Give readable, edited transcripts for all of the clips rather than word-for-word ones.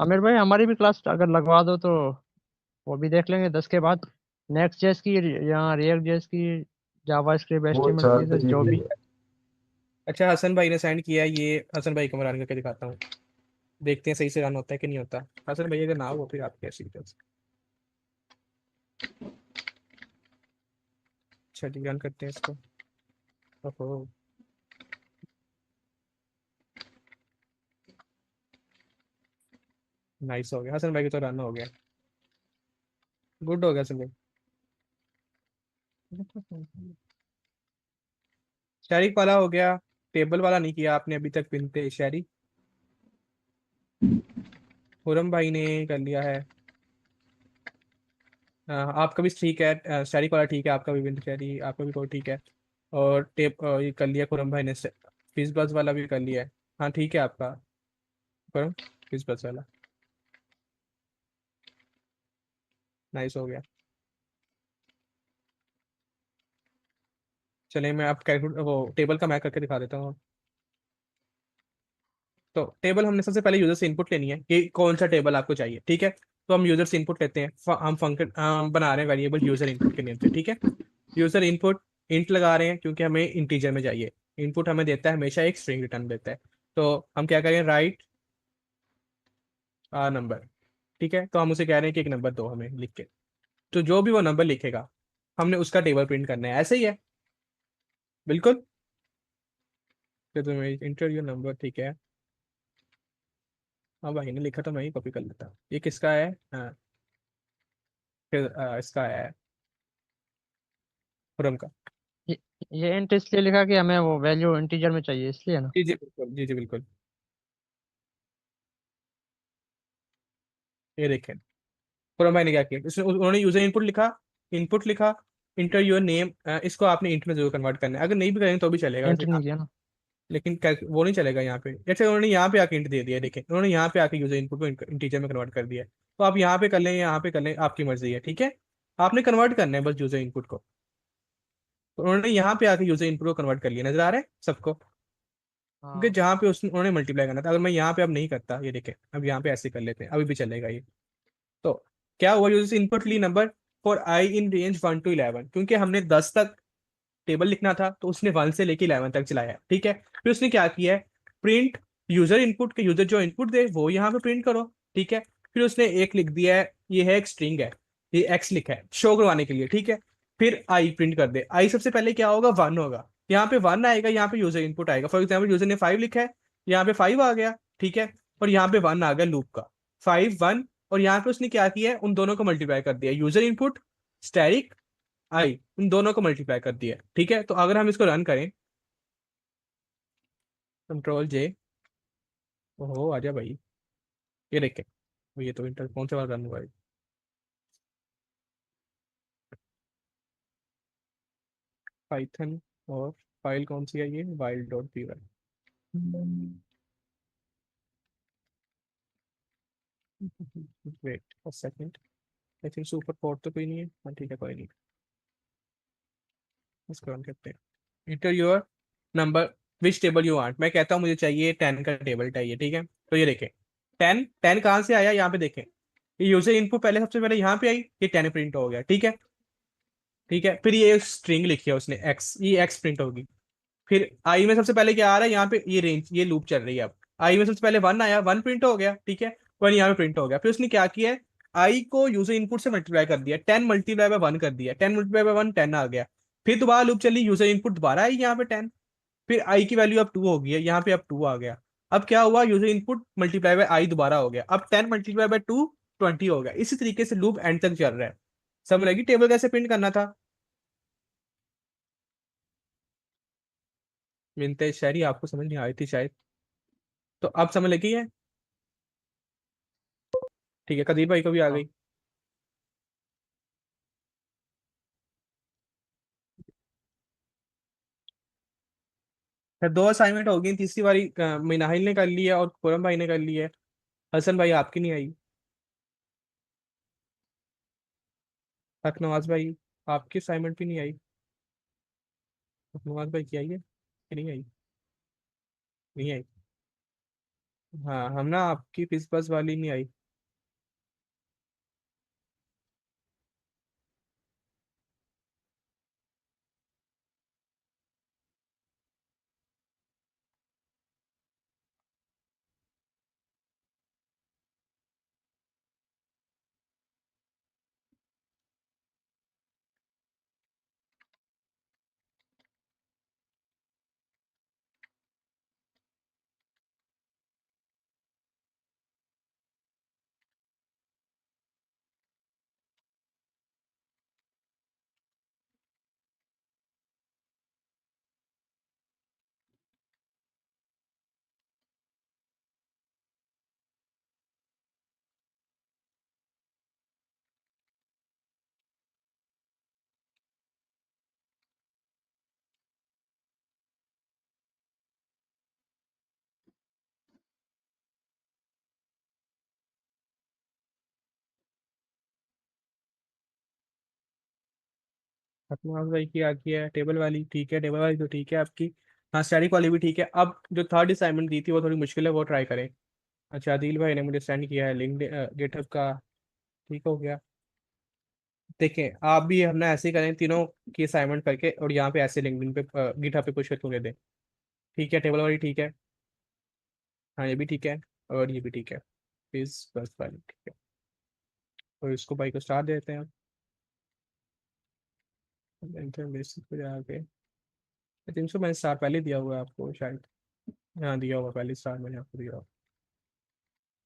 आमिर भाई हमारी भी क्लास अगर लगवा दो तो वो भी देख लेंगे 10 के बाद। नेक्स्ट जेएस की, यहाँ रिएक्ट जेएस की, जावा स्क्रिप्ट वो एचटीएमएल चार सीएसएस तरीके जो की भी। है। अच्छा, हसन भाई ने सेंड किया है, ये हसन भाई को मैं रन करके दिखाता हूँ। देखते हैं सही से रन होता है कि नहीं होता। हसन भाई अगर ना हो फिर आप कैसे चलिए रन करते हैं इसको। ओहो, नाइस हो गया, हसन भाई की तो रन हो गया। गुड हो गया हसन भाई। शहरी वाला हो गया, टेबल वाला नहीं किया आपने अभी तक पिन पे शहरी। खुरम भाई ने कर लिया है। आपका भी ठीक है, शहरी वाला ठीक है, आपका भी बिन शहरी, आपका भी कोई ठीक है। और ये कर लिया खुरम भाई ने, फिज बस वाला भी कर लिया है। हाँ ठीक है आपका, खुरम, फिज बस वाला नाइस हो गया। चलिए मैं आप कैलकुलेट वो टेबल का मैं करके दिखा देता हूँ। तो टेबल हमने सबसे पहले यूजर से इनपुट लेनी है कि कौन सा टेबल आपको चाहिए, ठीक है। तो हम यूजर से इनपुट लेते हैं, हम फंक्शन बना रहे हैं वेरिएबल यूजर इनपुट के नेम से, ठीक है। यूजर इनपुट इंट लगा रहे हैं क्योंकि हमें इंटीजर में चाहिए। इनपुट हमें देता है हमेशा एक स्ट्रिंग रिटर्न देता है। तो हम क्या करें, राइट नंबर, ठीक है। तो हम उसे कह रहे हैं कि एक नंबर दो हमें लिख के। तो जो भी वो नंबर लिखेगा हमने उसका टेबल प्रिंट करना है, ऐसे ही है बिल्कुल। तो तुम्हें इंटर योर नंबर, ठीक है। हाँ भाई ने लिखा तो मैं ही कॉपी कर लेता हूँ। ये किसका है, हाँ, फिर इसका है खुरम का। ये, ये इंट इसलिए लिखा कि हमें वो वैल्यू इंटीजर में चाहिए इसलिए ना। जी जी बिल्कुल, जी जी बिल्कुल। ये देखें खुरम भाई ने क्या किया, उन्होंने यूजर इनपुट लिखा, इनपुट लिखा, इंटर योर नेम। इसको आपने इंट में जरूर कन्वर्ट करना है, अगर नहीं भी करेंगे तो भी चलेगा इंट वैसे। नहीं किया ना। लेकिन वो नहीं चलेगा यहाँ पे। जैसे उन्होंने यहाँ पे आके इंट दे दिया, देखें उन्होंने यहाँ पे आके यूजर इनपुट को इंटीजर में कन्वर्ट कर दिया है। तो आप यहाँ पे कर लें, यहाँ पे कर लें, आपकी मर्जी है, ठीक है। आपने कन्वर्ट करना है बस यूजर इनपुट को। तो उन्होंने यहाँ पे आके यूजर इनपुट को कन्वर्ट कर लिया, नजर आ रहा है सबको। क्योंकि हाँ। जहाँ पे उसने उन्होंने मल्टीप्लाई करना था, अगर मैं यहाँ पे अब नहीं करता, ये देखें अब यहाँ पे ऐसे कर लेते हैं, अभी भी चलेगा ये। तो क्या हुआ, यूजर इनपुट ली number for I in range 1 to 11, क्योंकि हमने 10 तक टेबल लिखना था तो उसने 1 से लेके 11 तक चलाया है, ठीक है। फिर उसने क्या किया है, प्रिंट यूजर इनपुट के, यूजर जो इनपुट दे वो यहाँ पे प्रिंट करो, ठीक है। फिर उसने एक लिख दिया है, ये है एक स्ट्रिंग है, ये एक्स लिखा है शो करवाने के लिए, ठीक है। फिर आई प्रिंट कर दे, आई सबसे पहले क्या होगा, 1 होगा। यहाँ पे 1 आएगा, यहाँ पे यूजर इनपुट आएगा, फॉर एग्जाम्पल यूजर ने 5 लिखा है, यहाँ पे 5 आ गया, ठीक है। और यहाँ पे 1 आ गया लूप का, 5 1। और यहाँ पे उसने क्या किया है, उन दोनों को मल्टीप्लाई कर दिया, यूजर इनपुट स्टैरिक आई, उन दोनों को मल्टीप्लाई कर दिया, ठीक है। तो अगर हम इसको रन करें, कंट्रोल जे, ओहो आजा भाई, ये देखें, ये तो इंटर कौन से बार रन हुआ है, पाइथन। और फाइल कौन सी है, ये wild dot P Y. Wait a second, I think super code तो कोई नहीं है, हाँ ठीक है कोई नहीं। इसको रन करते हैं, inter your number which table you want. मैं कहता हूँ मुझे चाहिए 10 का टेबल चाहिए, ठीक है। तो ये देखें 10, 10 कहाँ से आया, यहाँ पे देखें, ये यूजर इनपुट पहले सबसे पहले यहाँ पे आई, ये 10 प्रिंट हो गया, ठीक है। ठीक है, फिर ये स्ट्रिंग लिखी है उसने एक्स, ये एक्स प्रिंट होगी। फिर आई में सबसे पहले क्या आ रहा है, यहाँ पे ये रेंज, ये लूप चल रही है अब। आई में सबसे पहले 1 आया, 1 प्रिंट हो गया, ठीक है। 1 यहाँ पे प्रिंट हो गया, फिर उसने क्या किया है, आई को यूजर इनपुट से मल्टीप्लाई कर दिया, 10 मल्टीप्लाई बाय 1 कर दिया, 10 मल्टीप्लाई बाय 1 10 आ गया। फिर दोबारा लूप चली, यूजर इनपुट दोबारा आई यहाँ पे 10, फिर आई की वैल्यू अब 2 हो गई है, यहाँ पे अब 2 आ गया। अब क्या हुआ, यूजर इनपुट मल्टीप्लाई बाय आई दोबारा हो गया, अब 10 मल्टीप्लाई बाय 2 20 हो गया। इसी तरीके से लूप एंड तक चल रहा है। समझ लगी टेबल कैसे प्रिंट करना था। मिनते शहरी आपको समझ नहीं आई थी शायद, तो अब समझ लगी है, ठीक है। कदीर भाई को भी आ हाँ। गई। फिर 2 असाइनमेंट हो गई, तीसरी बारी मिनाहिल ने कर ली है और खुरम भाई ने कर ली है। हसन भाई आपकी नहीं आई। हक नवाज भाई आपकी असाइनमेंट भी नहीं आई। हक नवाज भाई की आई है कि नहीं आई, नहीं आई। हाँ, हम ना आपकी फीस बस वाली नहीं आई। अपने भाई की आ गई है टेबल वाली, ठीक है, टेबल वाली तो ठीक है आपकी। हाँ, स्टैटिक वाली भी ठीक है। अब जो थर्ड असाइनमेंट दी थी वो थोड़ी मुश्किल है, वो ट्राई करें। अच्छा, आदिल भाई ने मुझे सेंड किया है लिंक गिटहब का। ठीक हो गया। देखें आप भी, हम ना ऐसे ही करें तीनों की असाइनमेंट करके, और यहाँ पे ऐसे लिंक्डइन पे गिटहब पे पुश करके दे दें। ठीक है, टेबल वाली ठीक है। हाँ, ये भी ठीक है। और ये भी ठीक है। प्लीज बस वाली ठीक है। और इसको भाई को स्टार देते हैं। बेसिक पे जाके आई थिंक सो मैंने स्टार पहले दिया हुआ है आपको शायद। हाँ, दिया हुआ पहले स्टार मैंने आपको दिया हुआ।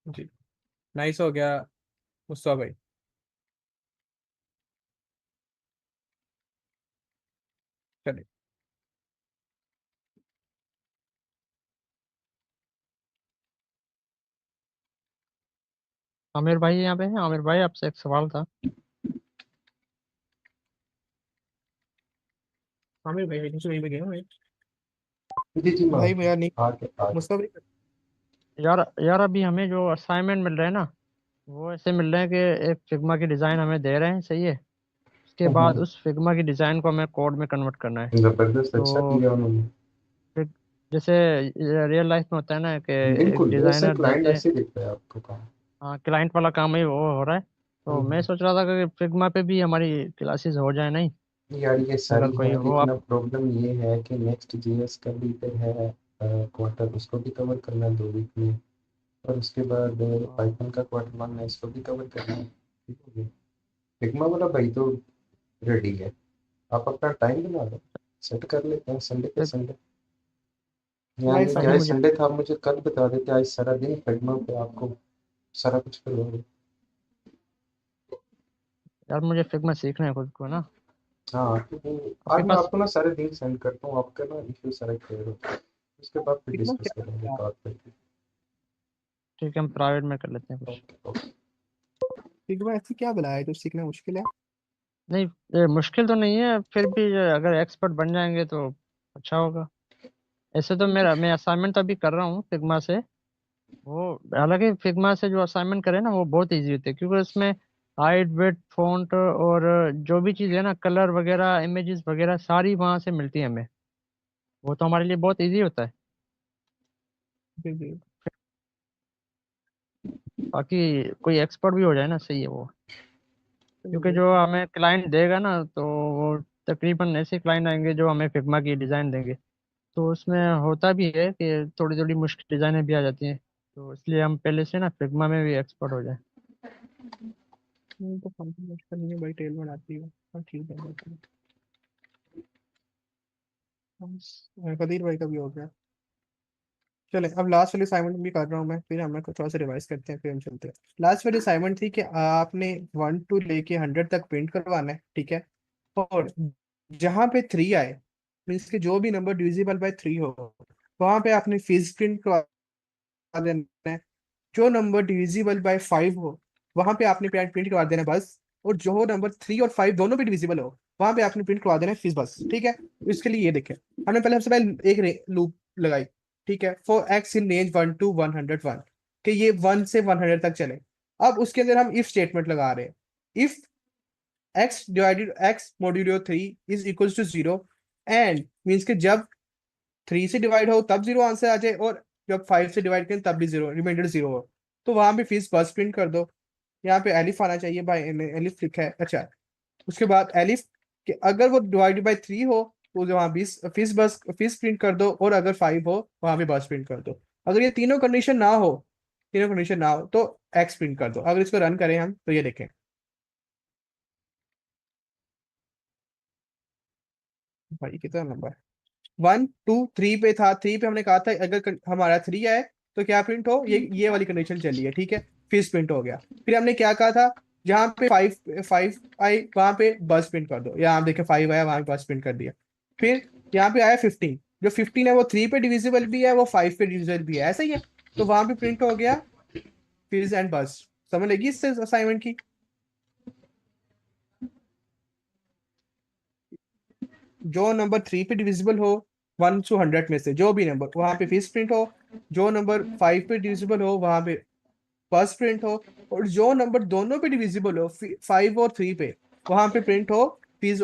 जी। नाइस हो गया मुस्तफा भाई। चलिए। आमिर भाई यहाँ पे हैं? आमिर भाई आपसे एक सवाल था। आमिर भाई आई थिंक सो यहीं पे गए हैं। जी जी मैं भाई मेरा नहीं। आ गया। मुस्तफा भाई। यार यार, अभी हमें जो असाइनमेंट मिल रहे हैं ना, वो ऐसे मिल रहे हैं कि एक फिग्मा की डिज़ाइन हमें दे रहे हैं, सही है। उसके बाद उस फिग्मा की डिज़ाइन को हमें कोड में कन्वर्ट करना है। जबरदस्त, अच्छा तो किया उन्होंने। फिर जैसे रियल लाइफ में होता है ना कि एक बिल्कुल वैसे डिज़ाइनर क्लाइंट देते हैं। ऐसे ही दिखता है आपको काम। हाँ, क्लाइंट वाला काम ही वो हो रहा है। तो मैं हम्म। सोच रहा था कि फिग्मा पे भी हमारी क्लासेस हो जाए, नहीं? यार ये अगर सारी कोई है, हो लेकिन आप। अब प्रॉब्लम ये है कि नेक्स्ट जीएस का भी फिर है क्वार्टर, उसको भी कवर करना है 2 वीक में। और उसके बाद पाइथन का क्वार्टर 1 है, इसको भी कवर करना है। ठीक हो गया। फिग्मा वाला भाई तो रेडी है। आप अपना टाइम बना लो, सेट कर लेते हैं संडे के फिग संडे। यानी नाइस कि भाई आज आमिर। मुझे संडे था, आप मुझे कल बता देते, आज सारा दिन फिग्मा पे आपको सारा कुछ करवाओगे। यार, मुझे फिग्मा सीखना है खुद को ना। हाँ तो आपके आज मैं पास। आपको ना सारे लिंक सेंड करता हूँ, आपका ना इशू सारा क्लियर होता है। उसके बाद फिर कितना डिस्कस क्या करेंगे है? बात करके। ठीक है, हम प्राइवेट में कर लेते हैं कुछ। Okay okay. फिग्मा ऐसी क्या बनाया है जो सीखना मुश्किल है? नहीं, ये मुश्किल तो नहीं है, फिर भी अगर एक्सपर्ट बन जाएंगे तो अच्छा होगा। ऐसे तो मैं असाइनमेंट तो अभी कर रहा हूँ फिग्मा से। वो हालांकि फिग्मा से जो असाइनमेंट करे ना, वो बहुत इजी होते हैं, क्योंकि उसमें हाइट वेट फॉन्ट और जो भी चीज़ है ना, कलर वगैरह इमेजेस वगैरह सारी वहाँ से मिलती है हमें। वो तो हमारे लिए बहुत इजी होता है। जी जी। बाकी कोई एक्सपर्ट भी हो जाए ना, सही है वो। क्योंकि चलिए। जो हमें क्लाइंट देगा ना, तो वो तकरीबन ऐसे क्लाइंट आएंगे जो हमें फिग्मा की डिज़ाइन देंगे। तो उसमें होता भी है कि थोड़ी थोड़ी मुश्किल डिज़ाइनें भी आ जाती हैं। तो इसलिए हम पहले से ना फिग्मा में भी एक्सपर्ट हो जाए। तो फंक्शन मुश्किल नहीं है भाई, टेल बनाती है। हाँ ठीक है बिल्कुल। कदीर भाई का भी हो गया। चले, अब लास्ट वाली असाइनमेंट भी कर रहा हूँ मैं, फिर हम लोग थोड़ा सा रिवाइज करते हैं, फिर हम चलते हैं। लास्ट वाली असाइनमेंट थी कि आपने 1 to 100 तक प्रिंट करवाना है, ठीक है। और जहाँ पे 3 आए, मीन्स के जो भी नंबर डिविजिबल बाय 3 हो, वहां पे आपने फिज प्रिंट करवा देना है। जो नंबर डिविजिबल बाय 5 हो, वहां पे आपने प्रिंट करवा देना है बस। और जो नंबर 3 और 5 दोनों भी डिविजिबल हो, वहां पे आपने प्रिंट करवा देना है फिज बस, ठीक है। तो इसके लिए ये देखें, हमने पहले सबसे पहले एक लूप लगाई, ठीक है, for x in range 1 to 101, कि ये 1 से 100 तक चले। अब उसके अंदर हम इफ स्टेटमेंट लगा रहे हैं। If X divided X modulo 3 is equal to 0, and means के जब 3 से डिवाइड हो तब 0 आंसर आ जाए, और जब 5 से डिवाइड करें तब भी जीरो, रिमाइंडर जीरो हो, तो वहां पे फीस बस प्रिंट कर दो। यहाँ पे एलिफ आना चाहिए भाई, एलिफ लिखा है, अच्छा। उसके बाद एलिफ कि अगर वो डिवाइडेड बाई 3 हो तो वहाँ फीस प्रिंट कर दो, और अगर 5 हो वहां पे बस प्रिंट कर दो। अगर ये तीनों कंडीशन ना हो तो एक्स प्रिंट कर दो। अगर इसको रन करें हम तो ये देखें भाई कितना नंबर, 1 2 3 पे था, 3 पे हमने कहा था अगर हमारा 3 है तो क्या प्रिंट हो, ये वाली कंडीशन चली है, ठीक है, फिर प्रिंट हो गया। फिर हमने क्या कहा था, जहां पे 5 आई वहां पे बस प्रिंट कर दो, यहाँ देखे 5 आया वहां पे बस प्रिंट कर दिया। फिर यहाँ पे आया 15, जो 15 है वो 3 पे डिविजिबल भी है, वो 5 पे डिविजिबल भी है, ऐसा ही है, तो वहां पे प्रिंट हो गया फिज एंड बस। समझ लेगी इससे असाइनमेंट की। जो नंबर 3 पे डिविजिबल हो 1 to 100 में से, जो भी नंबर वहां पे फिज प्रिंट हो, जो नंबर 5 पे डिविजिबल हो वहां पे बस प्रिंट हो, और जो नंबर दोनों पे डिविजिबल हो 5 और 3 पे, वहां पे प्रिंट हो फीस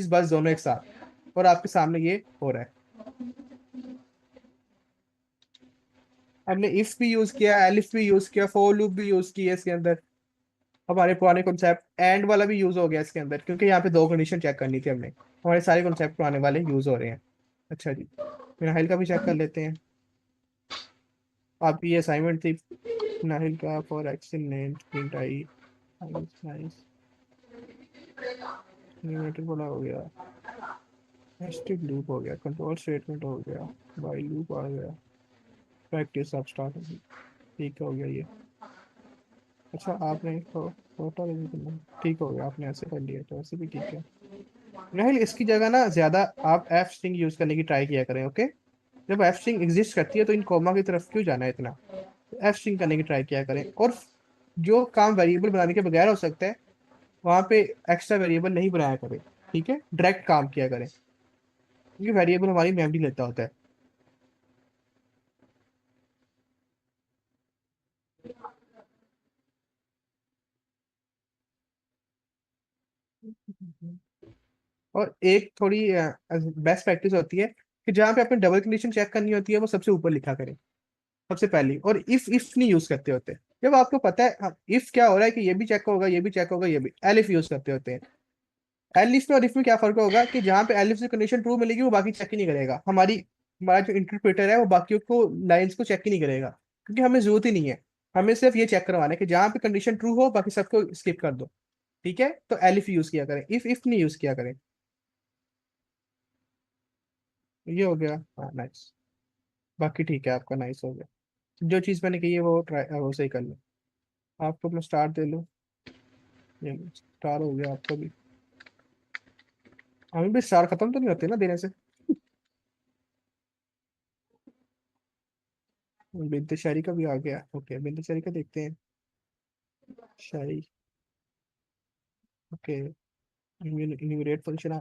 बस दोनों एक साथ। और आपके सामने ये हो रहा है। हमने इफ भी यूज किया, एलिफ भी यूज किया, फॉर लूप भी यूज किया इसके अंदर। हमारे पुराने कॉन्सेप्ट एंड वाला भी यूज हो गया इसके अंदर, क्योंकि यहाँ पे दो कंडीशन चेक करनी थी हमने। हमारे सारे कॉन्सेप्ट पुराने वाले यूज हो रहे हैं। अच्छा जी, नाहिल का भी चेक कर लेते हैं। आपकी ये असाइनमेंट थी नाहिल का, for action name print I, nice, pneumatic वाला हो गया, नेस्टेड लूप हो गया, कंट्रोल स्टेटमेंट हो गया, व्हाइल लूप आ गया, प्रैक्टिस अब स्टार्ट होगी, ठीक हो गया ये। अच्छा आपने टोटल ठीक हो गया, आपने ऐसे कर लिया तो ऐसे भी ठीक है। राहिल इसकी जगह ना ज्यादा आप एफ स्ट्रिंग यूज करने की ट्राई किया करें, ओके। जब एफ स्ट्रिंग एग्जिस्ट करती है तो इन कॉमा की तरफ क्यों जाना है इतना, एफ स्ट्रिंग करने की ट्राई किया करें। और जो काम वेरिएबल बनाने के बगैर हो सकता है वहां पे एक्स्ट्रा वेरिएबल नहीं बनाया करें, ठीक है, डायरेक्ट काम किया करें, क्योंकि वेरिएबल हमारी मेमोरी लेता होता है। और एक थोड़ी बेस्ट प्रैक्टिस होती है कि जहाँ पे अपने डबल कंडीशन चेक करनी होती है वो सबसे ऊपर लिखा करें, सबसे पहली। और इफ नहीं यूज करते होते, जब आपको पता है इफ क्या हो रहा है कि ये भी चेक होगा, ये भी चेक होगा, ये भी, एलिफ यूज करते होते हैं। एलिफ में और इफ में क्या फर्क होगा कि जहाँ पे एलिफ से कंडीशन ट्रू मिलेगी वो बाकी चेक ही नहीं करेगा, हमारा जो इंटरप्रेटर है वो बाकियों को लाइंस को चेक ही नहीं करेगा, क्योंकि हमें जरूरत ही नहीं है। हमें सिर्फ ये चेक करवाना है कि जहाँ पे कंडीशन ट्रू हो बाकी सबको स्किप कर दो, ठीक है। तो एलिफ यूज किया करें, इफ नहीं यूज किया करें। ये हो गया, हाँ नाइस। बाकी ठीक है आपका, नाइस हो गया। जो चीज़ मैंने की है वो ट्राई वो सही कर लो। आपको अपना स्टार दे लो, ये लो, स्टार हो गया आपका भी। हमें भी स्टार खत्म तो नहीं होते ना देने से। बिनते शायरी का भी आ गया, ओके बिनते शायरी का देखते हैं। शायरी, ओके, न्यूमरेट फंक्शन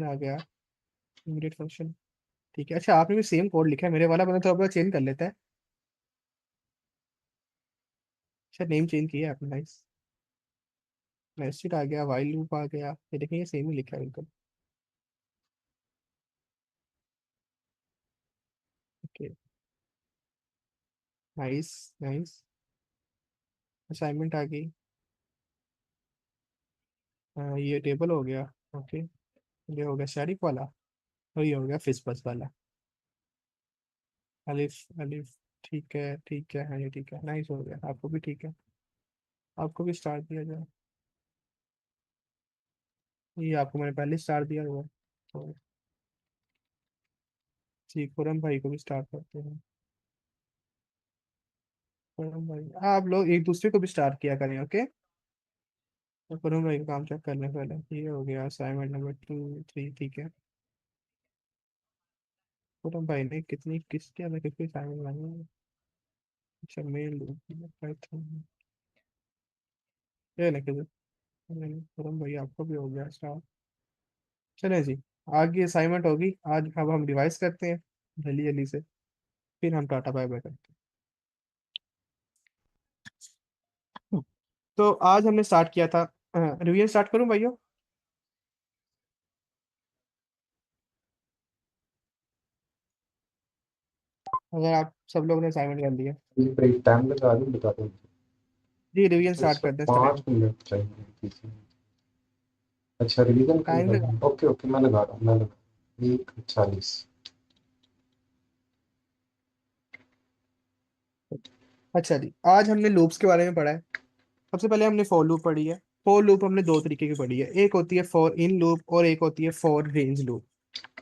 आ गया, न्यूमरेट फंक्शन, ठीक है। अच्छा आपने भी सेम कोड लिखा है मेरे वाला, मैंने तो अपना चेंज कर लेता है। अच्छा नेम चेंज किया है आपने, नाइस। नेस्टेड आ गया, वाइल लूप आ गया, ये देखिए ये सेम ही लिखा है बिल्कुल, ओके, नाइस नाइस। असाइनमेंट आ गई, ये टेबल हो गया, ओके। ये हो गया स्टैटिक वाला, और ये हो गया फिश बस वाला, अलिफ अलिफ, ठीक है, हाँ ये ठीक है, नाइस हो गया, आपको भी ठीक है। आपको भी स्टार दिया जाए, ये आपको मैंने पहले स्टार दिया हुआ है। तो ठीक, खुरम भाई को भी स्टार करते हैं। खुरम भाई, आप लोग एक दूसरे को भी स्टार किया करें, ओके। तो खुरम भाई का काम चेक करने पहले, ये हो गया असाइनमेंट नंबर 2 3, ठीक है। खुरम भाई ने किसके अंदर किसकी असाइनमेंट बनाई है? अच्छा मेल, पाइथन, ये लिखे थे। खुरम भाई आपको भी हो गया स्टार। चले जी, आगे असाइनमेंट होगी आज, अब हम रिवाइज करते हैं जल्दी जल्दी से, फिर हम टाटा बाय बाय करते हैं। तो आज हमने स्टार्ट किया था, रिवीजन स्टार्ट करूं भाइयों। अगर आप सब लोगों ने असाइनमेंट कर लिया। ये भाई टाइम लगा दूँ, बता दो। जी रिवीजन तो स्टार्ट इसको कर दें स्टार्ट। 5 मिनट चाहिए किसी। अच्छा रिवीजन कर टाइम रहा से। हूँ, ओके ओके, मैं लगा रहा हूँ, मैं लगा 1:40। अच्छा जी, आज हमने लूप्स के बारे में पढ़ा है। सबसे पहले हमने फॉर लूप पढ़ी है। फॉर लूप हमने दो तरीके की पढ़ी है, एक होती है फॉर इन लूप और एक होती है for range loop.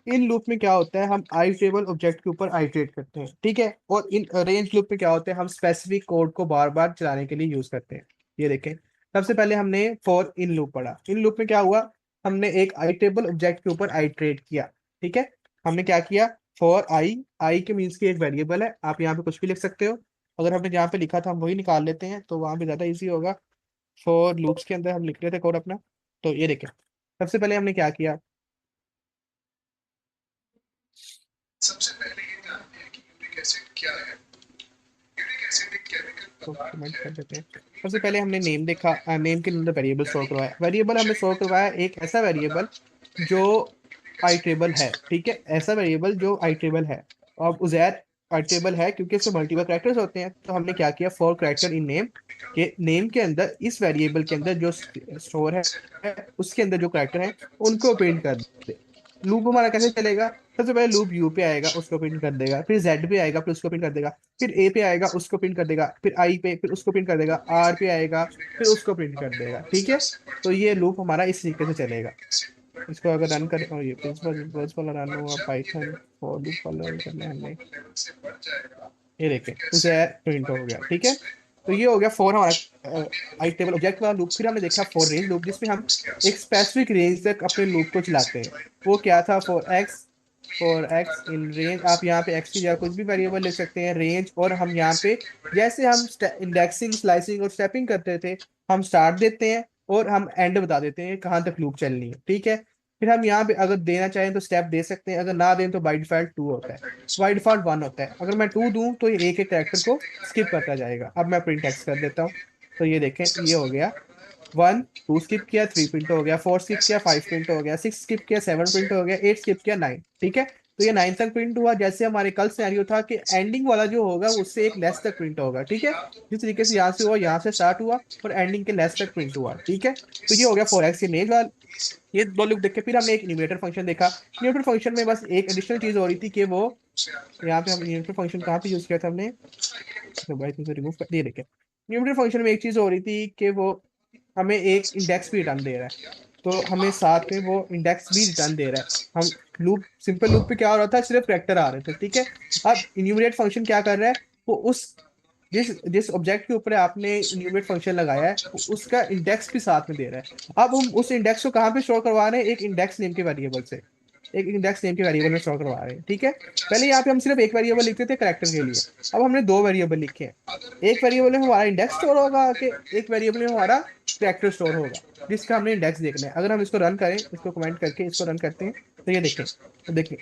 In loop में क्या होता है, हम आई टेबल ऑब्जेक्ट के ऊपर आइटरेट करते हैं, ठीक है। और इन रेंज लूप में क्या होता है, हम स्पेसिफिक कोड को बार बार चलाने के लिए यूज करते हैं। ये देखें, सबसे पहले हमने फॉर इन लूप पढ़ा। इन लूप में क्या हुआ, हमने एक आई टेबल ऑब्जेक्ट के ऊपर आइटरेट किया, ठीक है। हमने क्या किया, फॉर आई के मीन्स की एक वेरिएबल है, आप यहाँ पे कुछ भी लिख सकते हो। अगर हमने जहाँ पे लिखा था हम वही निकाल लेते हैं तो वहां पे ज्यादा इजी होगा। फॉर लूप्स के अंदर हम लिख रहे थे कोड अपना। तो ये देखें, सबसे पहले हमने क्या किया, सबसे पहले ये जानते हैं कि यूरिक एसिड क्या है। यूरिक एसिड एक केमिकल तो पदार्थ कमेंट है कर देते हैं। जो सबसे यूरिक पहले हमने एसिड नेम देखा, नेम के अंदर वेरिएबल स्टोर यानी करवाया। वेरिएबल हमने स्टोर शरीर में करवाया एक ऐसा वेरिएबल पदार्थ जो पहले यूरिक आई एसिड टेबल रिलीज है, करता ठीक है, ऐसा वेरिएबल जो आई टेबल है। अब उजैर आई टेबल है क्योंकि इसमें मल्टीपल कैरेक्टर्स होते हैं, तो हमने क्या किया, फॉर कैरेक्टर इन नेम के नेम के अंदर इस वेरिएबल के अंदर जो स्टोर है उसके अंदर जो कैरेक्टर है उनको प्रिंट कर दे। लूप हमारा कैसे चलेगा, सबसे पहले लूप यू पे आएगा उसको प्रिंट कर देगा, फिर जेड पे आएगा फिर उसको प्रिंट कर देगा, फिर ए पे आएगा उसको प्रिंट कर देगा, फिर आई पे फिर उसको प्रिंट कर देगा, आर पे आएगा यूरिक फिर उसको एसिड प्रिंट कर अपने देगा, ठीक नॉर्मल है। स्तर से बढ़ तो ये जाता लूप हमारा इस है तरीके से और चलेगा। यूरिक एसिड इसको अगर रन कर, सोडियम और ये प्रिंसिपल हाइड्रोक्लोराइड प्रिंसिपल रन और हुआ जब ये पाइथन लेवल फॉर लूप ये वाला रन लेवल करना है हमने। नॉर्मल लेवल से बढ़ जाएगा ये तो देखें यूरिक उसे एसिड प्रिंट हो हमारे गया, ठीक है। जॉइंट्स में तो और ये हो गया फॉर और हमारा भी आई टेबल ऑब्जेक्ट वाला लूप। फिर हमने देखा जैसे कि फॉर रेंज लूप सिलिकॉन जिसमें हम उसके एक आसपास स्पेसिफिक रेंज तक अपने जब लूप को यूरिक चलाते एसिड हैं। जॉइंट वो पे क्या था, पहुंच फॉर जाता है एक्स, तो ये फॉर एक्स लगातार इन बढ़िया रेंज, तरह आप से यहाँ पे एक्स की जगह कुछ भी वेरिएबल लिख सकते हैं, रेंज, और हम यहाँ पे जैसे हम इंडेक्सिंग स्लाइसिंग और स्टेपिंग करते थे, हम स्टार्ट देते हैं और हम एंड बता देते हैं कहाँ तक लूप चलनी है, ठीक है। फिर हम यहाँ पे अगर देना चाहें तो स्टेप दे सकते हैं, अगर ना दें तो बाई डिफॉल्ट टू होता है, बाई डिफॉल्ट वन होता है। अगर मैं टू दूं तो ये एक एक कैरेक्टर को स्किप करता जाएगा। अब मैं प्रिंट एक्स कर देता हूँ, तो ये देखें इसका ये हो समय गया, बढ़ रहा है और 1 2 स्किप किया, 3 प्रिंट हो गया, 4 स्किप ऐसे किया, ऐसे 5 प्रिंट हो गया, 6 स्किप किया, 7 से प्रिंट हो गया, 8 स्किप किया, 9, ठीक है। तो ये 9 तक प्रिंट हुआ। जैसे हमारे कल सिनेरियो था कि एंडिंग वाला जो होगा वो उससे एक लेस तक प्रिंट होगा, ठीक है। या तो जिस तरीके से ऐसा यहाँ हो से हुआ, सकता यहाँ है से स्टार्ट हुआ और एंडिंग के लेस तक प्रिंट हुआ, ठीक है। तो इस ये हो गया 4x की नेज वाल। इस ये दो लूप देख के फिर हमने एक न्यूमरेटर फंक्शन देखा। न्यूमरेटर फंक्शन में बस एक एडिशनल चीज हो रही थी कि वो, उसे आंसर यहाँ पे हम सही न्यूमरेटर फंक्शन कहाँ पे यूज किया था हमने, दूसरा ये हो तो सकता भाई तुमसे रिमूव कर दिए देखे। न्यूमरेटर फंक्शन में एक चीज हो रही थी कि वो हमें है एक 10 इंडेक्स भी ने रिटर्न दे रहा है, किया तो जो हमें साथ में आपको वो इंडेक्स भी 80 रिटर्न से दे रहा है। 85 हम लूप, सिंपल लूप पे क्या हो रहा था, सिर्फ कैरेक्टर आ रहे थे, ठीक है। अब इन्यूमरेट फंक्शन क्या कर रहा है, वो उस जिस जिस ऑब्जेक्ट के ऊपर आपने इन्यूमरेट फंक्शन लगाया है उसका इंडेक्स भी साथ में दे रहा है। अब हम उस इंडेक्स को कहाँ पे स्टोर करवा रहे हैं, एक इंडेक्स नेम के वेरिएबल से, एक इंडेक्स नेम के वेरिएबल में स्टोर करवा रहे हैं, ठीक है। पहले 85 यहाँ से पे हम सिर्फ एक वेरिएबल लिखते थे करेक्टर के 10 लिए, से अब 10 हमने दो वेरिएबल लिखे हैं। अगर एक वेरिएबल में हमारा इंडेक्स बार स्टोर बार होगा कि करने लगे एक वेरिएबल में तो हमारा ये कुछ करेक्टर प्रॉब्लम स्टोर होगा जनरेट हो जाती जिसका हमने इंडेक्स देखना है। अगर हम इसको रन करें, इसको कमेंट करके इसको रन करते हैं, तो ये देखें, तो देखें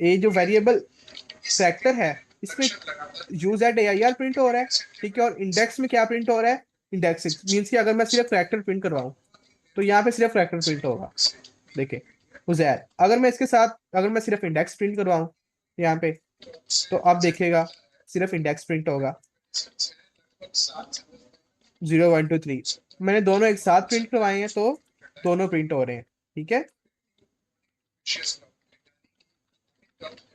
ये जो वेरिएबल करेक्टर है इसमें फंक्शन लगातार यूज एट AIR प्रिंट हो रहा है, ठीक है। और इंडेक्स में क्या प्रिंट हो रहा है, इंडेक्स 6 मीन्स कि अगर मैं सिर्फ करेक्टर प्रिंट करवाऊं तो यहाँ पे सिर्फ करेक्टर प्रिंट होगा, देखिए उजैर। अगर मैं इसके साथ अगर मैं सिर्फ इंडेक्स प्रिंट करवाऊं यहाँ पे, तो अब देखिएगा सिर्फ इंडेक्स प्रिंट होगा, 0 1 2 3। मैंने दोनों एक साथ प्रिंट करवाए हैं तो दोनों प्रिंट हो रहे हैं, ठीक है।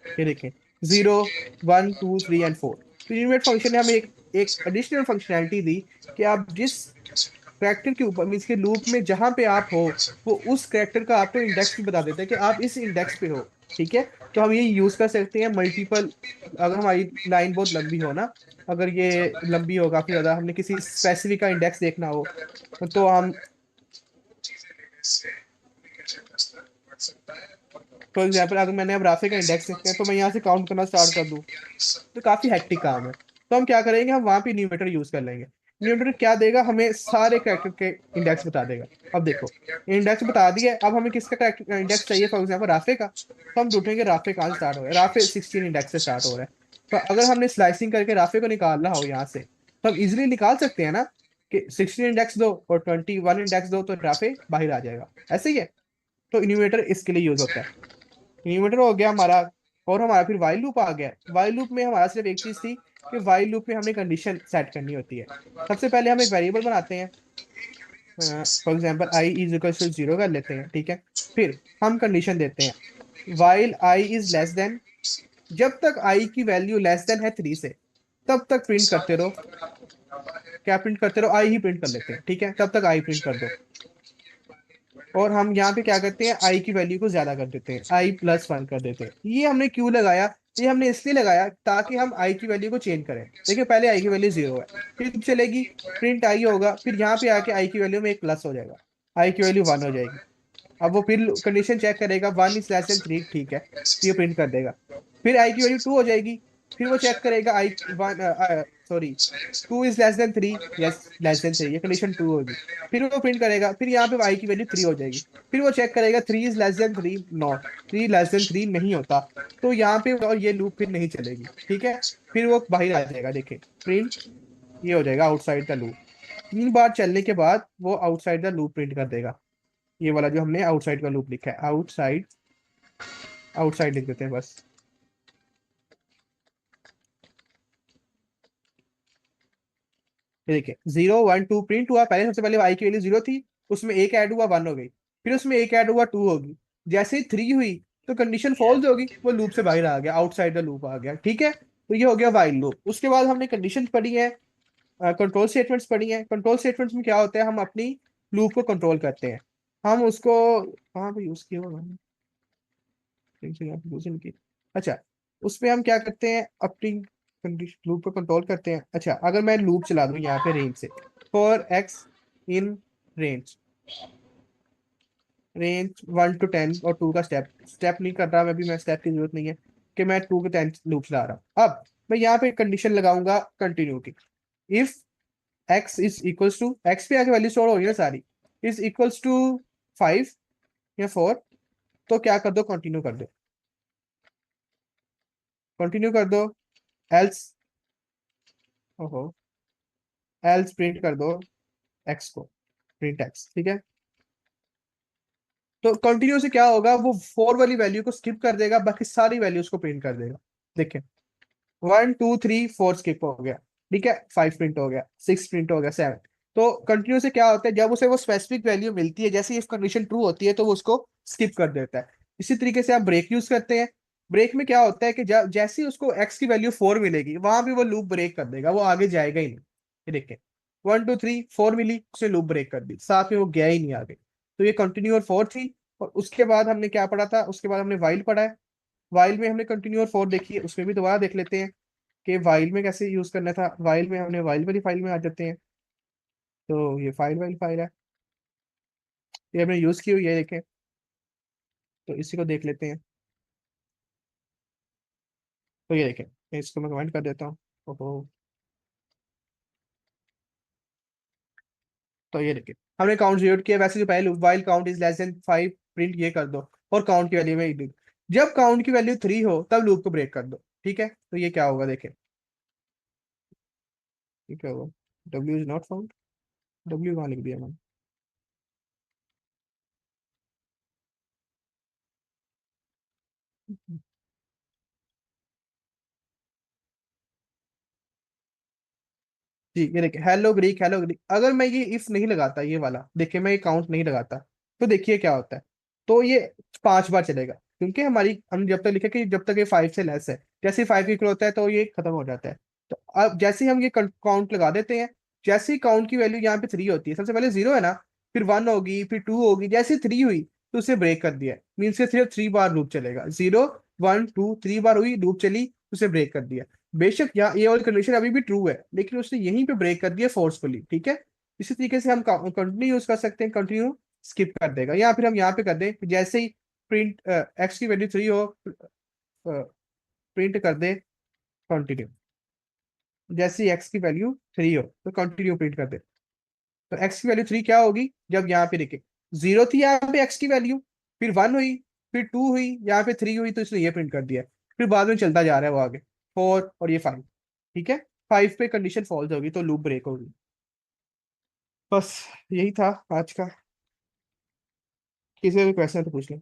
ये देखें 0 1 2 3 एंड 4। तो यूनिट फंक्शन ने हमें एक एक एडिशनल फंक्शनैलिटी दी कि आप जिस करेक्टर के ऊपर मीन्स के लूप में जहां पे आप हो, वो उस करेक्टर का आपको इंडेक्स भी बता देता है कि आप इस इंडेक्स पे हो, ठीक है। तो हम ये यूज कर सकते हैं मल्टीपल, अगर हमारी लाइन बहुत लंबी हो ना, अगर ये लंबी हो काफी ज्यादा, हमने किसी स्पेसिफिक का इंडेक्स देखना हो, तो हम फॉर एग्जाम्पल अगर मैंने अब राफे का इंडेक्स देखना है तो मैं यहाँ से काउंट करना स्टार्ट कर दूं तो काफी हेक्टिक काम है। तो हम क्या करेंगे, हम वहां पे न्यूमेटर यूज कर लेंगे। न्यूमेटर क्या देगा, हमें सारे कैरेक्टर के इंडेक्स बता देगा। अब देखो इंडेक्स बता दिया, अब हमें किसका कैरेक्टर इंडेक्स चाहिए, फॉर एग्जाम्पल राफे का, तो हम ढूंढेंगे राफे कहाँ से स्टार्ट हो रहा है, राफे 16 इंडेक्स से स्टार्ट हो रहा है। तो अगर हमने स्लाइसिंग करके राफे को निकालना हो यहाँ से, तो हम इजिली निकाल सकते हैं ना कि 16 इंडेक्स दो और 21 इंडेक्स दो तो राफे बाहर आ जाएगा, ऐसे ही है। तो इन्यूमेटर इसके लिए यूज होता है। इन्यूमेटर हो गया हमारा और हमारा फिर वाइल लूप आ गया। वाइल लूप में हमारा सिर्फ एक चीज थी कि वाइल लूप में हमने कंडीशन सेट करनी होती है। सबसे पहले हम एक वेरिएबल बनाते हैं, for example I is equal to 0 कर लेते हैं, ठीक है। फिर हम कंडीशन देते हैं while I is less than, जब तक आई की वैल्यू लेस देन है 3 से तब तक प्रिंट करते रहो। क्या प्रिंट करते रहो? आई ही प्रिंट कर लेते हैं, ठीक है, तब तक आई प्रिंट कर दो। और हम यहाँ पे क्या करते हैं, आई की वैल्यू को ज्यादा कर देते हैं, i+1 कर देते हैं। ये हमने क्यों लगाया? ये हमने इसलिए लगाया ताकि हम आई की वैल्यू को चेंज करें। देखिए पहले आई की वैल्यू 0 है, फिर चलेगी प्रिंट आई होगा, फिर यहाँ पे आके आई की वैल्यू में एक प्लस हो जाएगा, आई की वैल्यू 1 हो जाएगी। अब वो फिर कंडीशन चेक करेगा 1 इज लेस देन 3, ठीक है, तो ये प्रिंट कर देगा। फिर आई की वैल्यू 2 हो जाएगी, फिर वो चेक करेगा आई 1 sorry 2 is less than 3, yes less than 3, ये कंडीशन 2 होगी। फिर वो प्रिंट करेगा, फिर यहाँ पे आई की वैल्यू 3 हो जाएगी, फिर वो चेक करेगा 3 is less than 3, not 3 less than 3 नहीं होता, तो यहाँ पे और ये लूप फिर नहीं चलेगी, ठीक है। फिर वो बाहर आ जाएगा, देखिए प्रिंट ये हो जाएगा आउटसाइड द लूप। 3 बार चलने के बाद वो आउटसाइड द लूप प्रिंट कर देगा। ये वाला जो हमने आउटसाइड का लूप लिखा है, आउटसाइड, आउटसाइड लिख देते हैं बस। ये देखिए 0 1 2 प्रिंट हुआ, पहले सबसे पहले आई की वैल्यू 0 थी, उसमें एक ऐड हुआ 1 हो गई, फिर उसमें एक ऐड हुआ 2 होगी, जैसे ही 3 हुई तो कंडीशन फॉल्स होगी, वो लूप से बाहर आ गया, आउटसाइड द लूप आ गया, ठीक है। तो ये हो गया वाइल लूप। उसके बाद हमने कंडीशन पढ़ी है, कंट्रोल स्टेटमेंट्स पढ़ी है। कंट्रोल स्टेटमेंट्स में क्या होता है, हम अपनी लूप को कंट्रोल करते हैं। हम उसको कहाँ पे यूज किया हुआ है? अच्छा, उसमें हम क्या करते हैं, अपनी लूप को कंट्रोल करते हैं। अच्छा, अगर मैं लूप चला दूं यहाँ पे रेंज से, for x in range, range 1 to 10 और 2 का स्टेप स्टेप नहीं कर रहा मैं भी, मैं स्टेप की जरूरत नहीं है कि मैं 2 के 10 लूप चला रहा हूँ। अब मैं यहाँ पे कंडीशन लगाऊंगा कंटिन्यू की, if X is equals to, X पे आके वैल्यू स्टोर हो रही है ना सारी, इज इक्वल्स टू 5 या 4, तो क्या कर दो, कंटिन्यू कर दो, कंटिन्यू कर दो। एल्स, ओहो, एल्स प्रिंट कर दो एक्स को, प्रिंट एक्स, ठीक है। तो कंटिन्यू से क्या होगा, वो 4 वाली वैल्यू को स्किप कर देगा, बाकी सारी वैल्यूज को प्रिंट कर देगा। देखिए 1 2 3 4 स्किप हो गया, ठीक है, 5 प्रिंट हो गया, 6 प्रिंट हो गया, 7। तो कंटिन्यू से क्या होता है, जब उसे वो स्पेसिफिक वैल्यू मिलती है, जैसे इफ कंडीशन ट्रू होती है तो वो उसको स्किप कर देता है। इसी तरीके से आप ब्रेक यूज करते हैं। ब्रेक में क्या होता है कि जैसे ही उसको एक्स की वैल्यू 4 मिलेगी, वहां भी वो लूप ब्रेक कर देगा, वो आगे जाएगा ही नहीं। ये देखिए 1 2 3 4 मिली, उसने लूप ब्रेक कर दी, साथ में वो गया ही नहीं आगे। तो ये कंटिन्यू और 4 थी। और उसके बाद हमने क्या पढ़ा था, उसके बाद हमने वाइल पढ़ा है। वाइल में हमने कंटिन्यू और 4 देखी है, उसमें भी दोबारा देख लेते हैं कि वाइल में कैसे यूज करना था। वाइल में हमने वाइल वाली फाइल में आ जाते हैं, तो ये वाइल फाइल है, ये हमने यूज की हुई है, देखें, तो इसी को देख लेते हैं। तो ये देखें, इसको मैं कमेंट कर देता हूँ। ओहो, तो ये देखिए हमने काउंट जीरो किया, वैसे जो पहले while count is less than 5 print ये कर दो, और काउंट की वैल्यू में जब काउंट की वैल्यू 3 हो तब लूप को ब्रेक कर दो, ठीक है। तो ये क्या होगा, देखें ये क्या होगा, W is not found, W कहाँ लिख दिया मैंने, जी ये देखिए हेलो ग्रीक, हेलो ग्रीक। अगर मैं ये इफ नहीं लगाता, ये वाला देखिए, मैं ये काउंट नहीं लगाता, तो देखिए क्या होता है, तो ये 5 बार चलेगा, क्योंकि हमारी हम जब तक लिखे कि जब तक ये 5 से लेस है, जैसे ही 5 इक्वल होता है तो ये खत्म हो जाता है। तो अब जैसे ही हम ये काउंट लगा देते हैं, जैसे ही काउंट की वैल्यू यहाँ पे 3 होती है, सबसे पहले 0 है ना, फिर 1 होगी, फिर 2 होगी, जैसे 3 हुई तो उसे ब्रेक कर दिया, मीन्स से सिर्फ 3 बार लूप चलेगा, 0 1 2 3 बार हुई लूप चली, उसे ब्रेक कर दिया। बेशक यहाँ ये वाली कंडीशन अभी भी ट्रू है, लेकिन उसने यहीं पे ब्रेक कर दिया फोर्सफुली, ठीक है। इसी तरीके से हम कंटिन्यू यूज कर सकते हैं, कंटिन्यू स्किप कर देगा, या फिर हम यहाँ पे कर दें कि जैसे ही प्रिंट एक्स की वैल्यू 3 हो, प्रिंट कर दे कंटिन्यू, जैसे ही एक्स की वैल्यू 3 हो तो कंटिन्यू प्रिंट कर दे। तो एक्स की वैल्यू 3 क्या होगी, जब यहाँ पे देखे 0 थी यहाँ पे एक्स की वैल्यू, फिर 1 हुई, फिर 2 हुई, यहाँ पे 3 हुई, तो इसने ये प्रिंट कर दिया। फिर बाद में चलता जा रहा है वो आगे 4 और ये 5, ठीक है। 5 पे कंडीशन फॉल्स होगी तो लूप ब्रेक होगी। बस यही था आज का, किसी भी क्वेश्चन तो पूछ लो।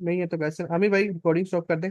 नहीं है तो वैसे अमी भाई रिकॉर्डिंग स्टॉप कर दे।